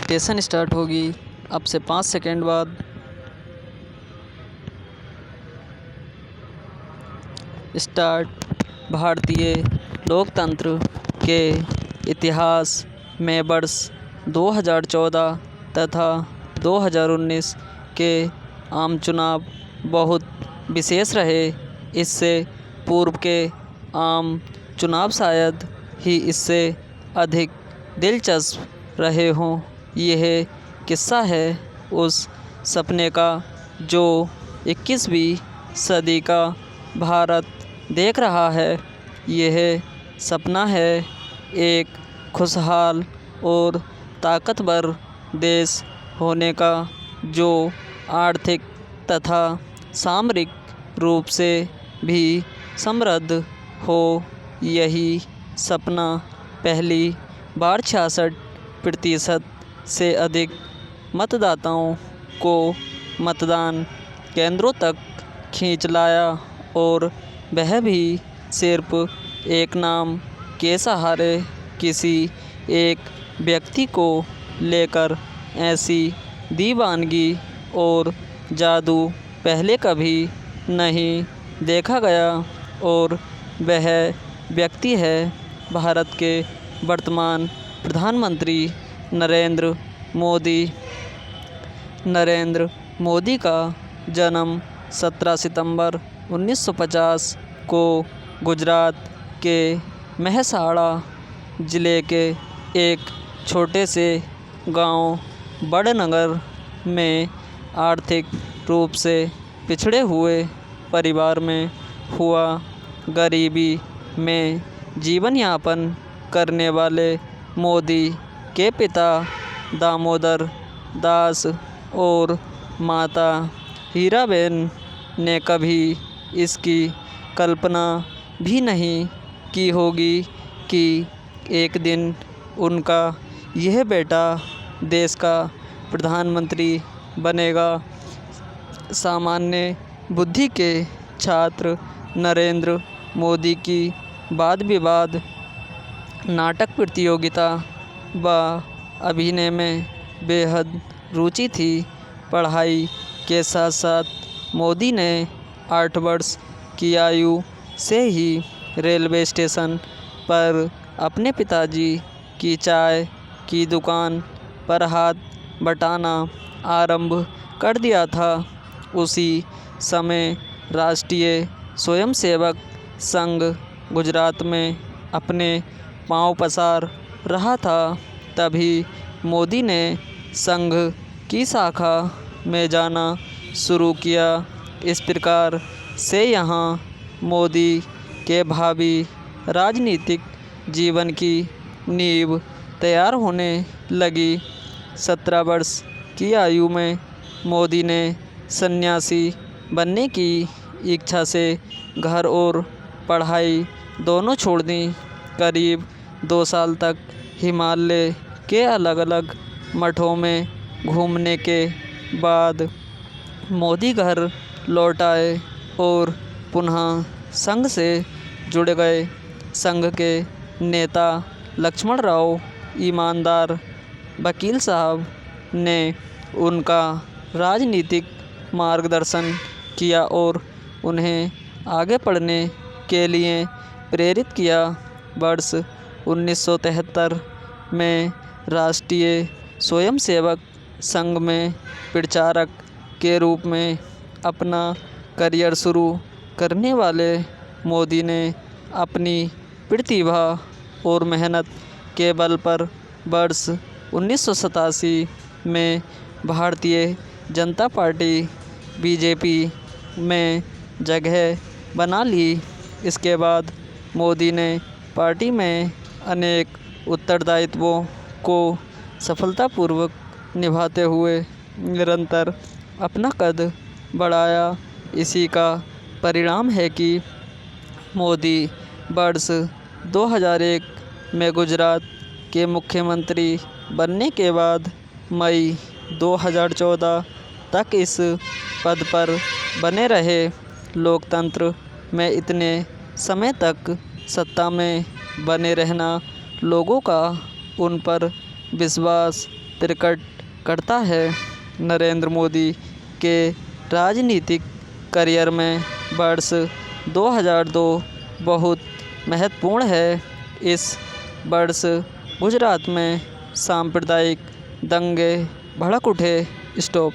Registration start होगी अब से 5 सेकंड बाद। स्टार्ट। भारतीय लोकतंत्र के इतिहास में वर्ष 2014 तथा 2019 के आम चुनाव बहुत विशेष रहे। इससे पूर्व के आम चुनाव शायद ही इससे अधिक दिलचस्प रहे हों। यह किस्सा है उस सपने का जो 21वीं सदी का भारत देख रहा है। यह सपना है एक खुशहाल और ताकतवर देश होने का जो आर्थिक तथा सामरिक रूप से भी समृद्ध हो। यही सपना पहली बार 66% से अधिक मतदाताओं को मतदान केंद्रों तक खींच लाया और वह भी सिर्फ एक नाम के सहारे। किसी एक व्यक्ति को लेकर ऐसी दीवानगी और जादू पहले कभी नहीं देखा गया और वह व्यक्ति है भारत के वर्तमान प्रधानमंत्री नरेंद्र मोदी। नरेंद्र मोदी का जन्म 17 सितंबर 1950 को गुजरात के मेहसाणा ज़िले के एक छोटे से गांव वडनगर में आर्थिक रूप से पिछड़े हुए परिवार में हुआ। गरीबी में जीवन यापन करने वाले मोदी के पिता दामोदर दास और माता हीराबेन ने कभी इसकी कल्पना भी नहीं की होगी कि एक दिन उनका यह बेटा देश का प्रधानमंत्री बनेगा। सामान्य बुद्धि के छात्र नरेंद्र मोदी की वाद विवाद, नाटक प्रतियोगिता व अभिनय में बेहद रुचि थी। पढ़ाई के साथ साथ मोदी ने 8 वर्ष की आयु से ही रेलवे स्टेशन पर अपने पिताजी की चाय की दुकान पर हाथ बटाना आरंभ कर दिया था। उसी समय राष्ट्रीय स्वयंसेवक संघ गुजरात में अपने पांव पसार रहा था। तभी मोदी ने संघ की शाखा में जाना शुरू किया। इस प्रकार से यहाँ मोदी के भावी राजनीतिक जीवन की नींव तैयार होने लगी। 17 वर्ष की आयु में मोदी ने सन्यासी बनने की इच्छा से घर और पढ़ाई दोनों छोड़ दी। करीब 2 साल तक हिमालय के अलग अलग मठों में घूमने के बाद मोदी घर लौट आए और पुनः संघ से जुड़ गए। संघ के नेता लक्ष्मण राव ईमानदार वकील साहब ने उनका राजनीतिक मार्गदर्शन किया और उन्हें आगे पढ़ने के लिए प्रेरित किया। वर्ष 1973 में राष्ट्रीय स्वयंसेवक संघ में प्रचारक के रूप में अपना करियर शुरू करने वाले मोदी ने अपनी प्रतिभा और मेहनत के बल पर वर्ष 1987 में भारतीय जनता पार्टी बीजेपी में जगह बना ली। इसके बाद मोदी ने पार्टी में अनेक उत्तरदायित्वों को सफलतापूर्वक निभाते हुए निरंतर अपना कद बढ़ाया। इसी का परिणाम है कि मोदी वर्ष 2001 में गुजरात के मुख्यमंत्री बनने के बाद मई 2014 तक इस पद पर बने रहे। लोकतंत्र में इतने समय तक सत्ता में बने रहना लोगों का उन पर विश्वास प्रकट करता है। नरेंद्र मोदी के राजनीतिक करियर में वर्ष 2002 बहुत महत्वपूर्ण है। इस वर्ष गुजरात में सांप्रदायिक दंगे भड़क उठे। स्टॉप।